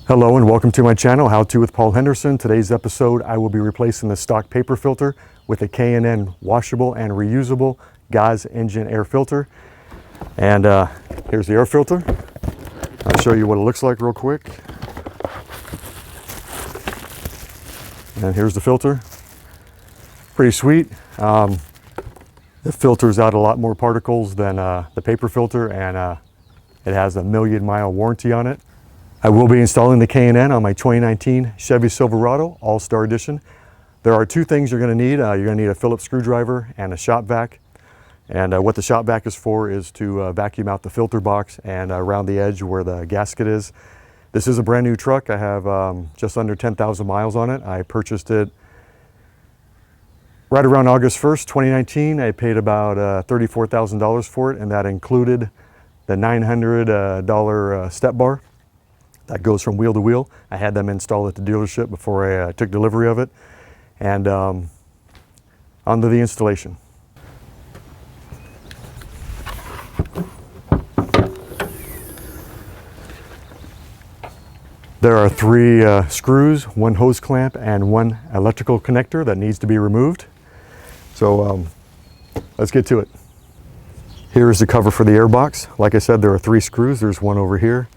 Hello and welcome to my channel, How To with Paul Henderson. Today's episode, I will be replacing the stock paper filter with a K&N washable and reusable gas engine air filter. And here's the air filter. I'll show you what it looks like real quick. And here's the filter. Pretty sweet. It filters out a lot more particles than the paper filter, and it has a 1,000,000-mile warranty on it. I will be installing the K&N on my 2019 Chevy Silverado All-Star Edition. There are two things you're going to need. You're going to need a Phillips screwdriver and a shop vac. And what the shop vac is for is to vacuum out the filter box and around the edge where the gasket is. This is a brand new truck. I have just under 10,000 miles on it. I purchased it right around August 1st, 2019. I paid about $34,000 for it, and that included the $900 step bar that goes from wheel to wheel. I had them installed at the dealership before I took delivery of it. And on to the installation. There are three screws, one hose clamp, and one electrical connector that needs to be removed. So let's get to it. Here is the cover for the air box. Like I said, there are three screws. There's one over here,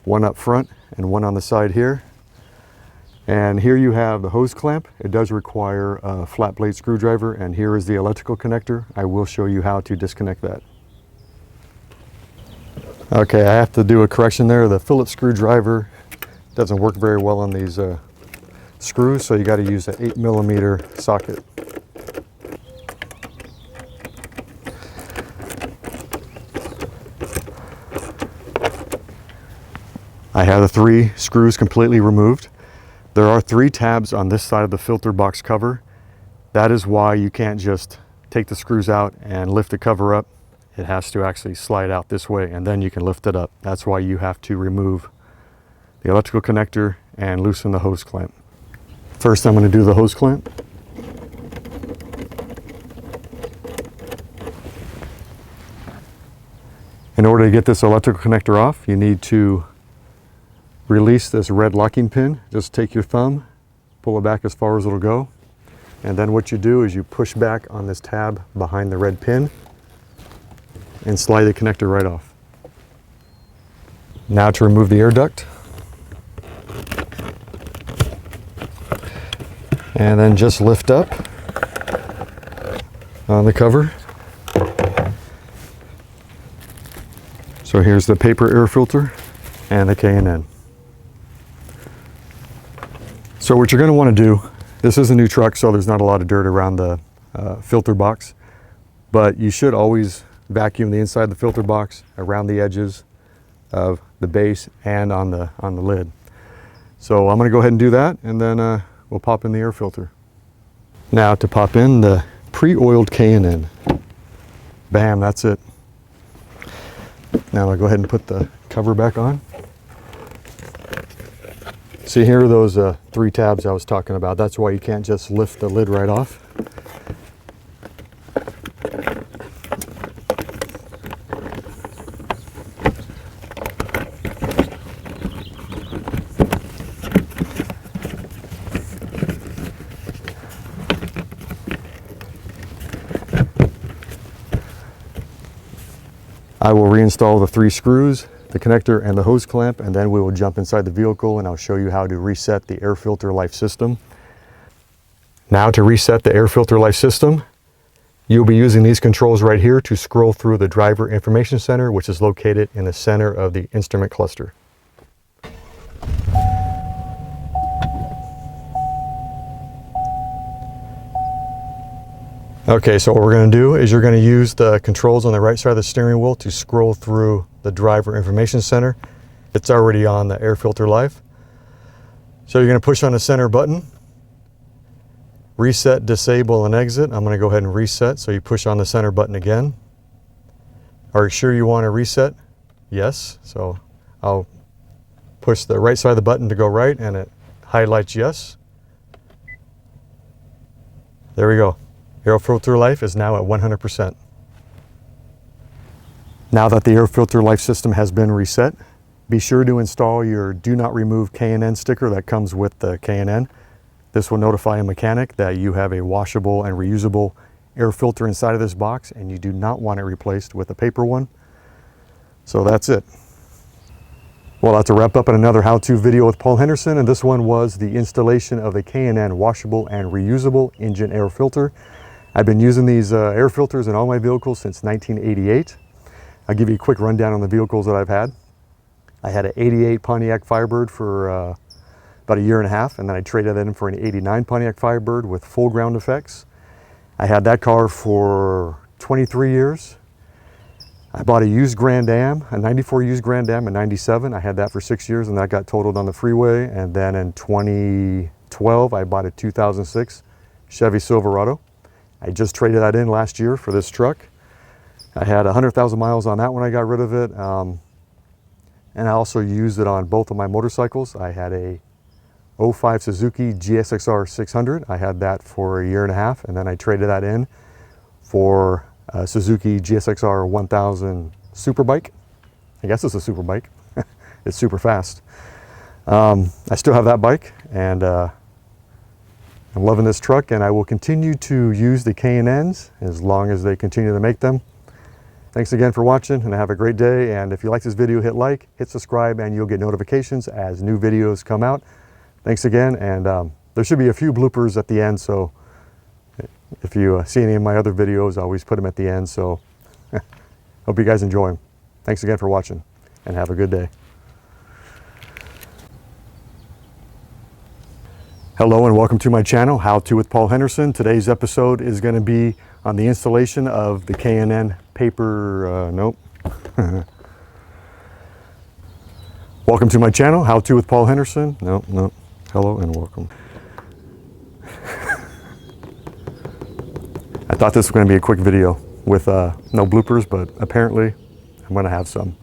one up front, and one on the side here. And here you have the hose clamp. It does require a flat blade screwdriver, and here is the electrical connector. I will show you how to disconnect that. Okay, I have to do a correction there. The Phillips screwdriver doesn't work very well on these screws, so you got to use an 8mm socket. I have the three screws completely removed. There are three tabs on this side of the filter box cover. That is why you can't just take the screws out and lift the cover up. It has to actually slide out this way, and then you can lift it up. That's why you have to remove the electrical connector and loosen the hose clamp. First, I'm going to do the hose clamp. In order to get this electrical connector off, you need to release this red locking pin. Just take your thumb, pull it back as far as it'll go, and then what you do is you push back on this tab behind the red pin and slide the connector right off. Now to remove the air duct. And then just lift up on the cover. So here's the paper air filter and the K&N. So what you're going to want to do, this is a new truck, so there's not a lot of dirt around the filter box, but you should always vacuum the inside of the filter box, around the edges of the base, and on the lid. So I'm going to go ahead and do that, and then we'll pop in the air filter. Now to pop in the pre-oiled K&N. Bam, that's it. Now I'll go ahead and put the cover back on. See, here are those three tabs I was talking about. That's why you can't just lift the lid right off. I will reinstall the three screws, the connector, and the hose clamp, and then we will jump inside the vehicle and I'll show you how to reset the air filter life system. Now to reset the air filter life system, you'll be using these controls right here to scroll through the driver information center, which is located in the center of the instrument cluster. Okay, so what we're going to do is you're going to use the controls on the right side of the steering wheel to scroll through the driver information center. It's already on the air filter life. So you're going to push on the center button, reset, disable, and exit. I'm going to go ahead and reset, so you push on the center button again. Are you sure you want to reset? Yes. So I'll push the right side of the button to go right, and it highlights yes. There we go. Air filter life is now at 100%. Now that the air filter life system has been reset, Be sure to install your do not remove K&N sticker that comes with the K&N. This will notify a mechanic that you have a washable and reusable air filter inside of this box and you do not want it replaced with a paper one. So that's it. Well, that's a wrap up in another how-to video with Paul Henderson, and this one was the installation of the K&N washable and reusable engine air filter. I've been using these air filters in all my vehicles since 1988. I'll give you a quick rundown on the vehicles that I've had. I had an 88 Pontiac FIREBIRD for about a year and a half, and then I traded that in for an 89 Pontiac FIREBIRD with full ground effects. I had that car for 23 years. I bought a used Grand Am, a 94 used Grand Am in 97. I had that for 6 years and that got totaled on the freeway. And then in 2012, I bought a 2006 Chevy Silverado. I just traded that in last year for this truck. I had 100,000 miles on that when I got rid of it. And I also used it on both of my motorcycles. I had a 05 Suzuki GSXR 600. I had that for a year and a half, and then I traded that in for Suzuki GSXR 1000 Superbike. I guess it's a super bike. It's super fast. I still have that bike, and I'm loving this truck, and I will continue to use the K&Ns as long as they continue to make them. Thanks again for watching, and have a great day. And if you like this video, hit like, hit subscribe, and you'll get notifications as new videos come out. Thanks again, and there should be a few bloopers at the end, so if you see any of my other videos, I always put them at the end, so hope you guys enjoy them. Thanks again for watching, and have a good day. Hello and welcome to my channel, How To with Paul Henderson. Today's episode is going to be on the installation of the K&N paper, Welcome to my channel, How To with Paul Henderson. Hello and welcome. I thought this was going to be a quick video with no bloopers, but apparently I'm going to have some.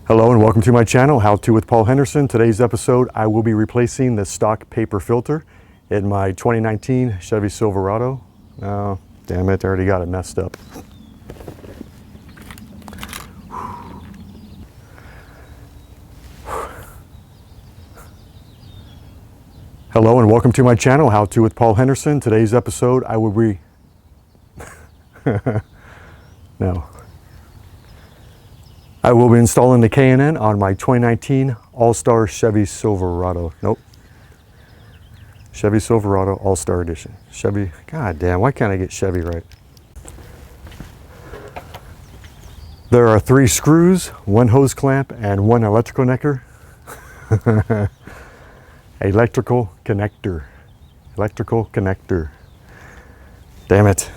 Hello and welcome to my channel, How To with Paul Henderson. Today's episode, I will be replacing the stock paper filter in my 2019 Chevy Silverado. Oh, damn it, I already got it messed up. Hello and welcome to my channel, How To with Paul Henderson. Today's episode, I will be... I will be installing the K&N on my 2019 All-Star Chevy Silverado. Chevy Silverado All-Star Edition. Chevy, god damn, why can't I get Chevy right? There are 3 screws, 1 hose clamp, and 1 electrical connector. Electrical connector. Damn it.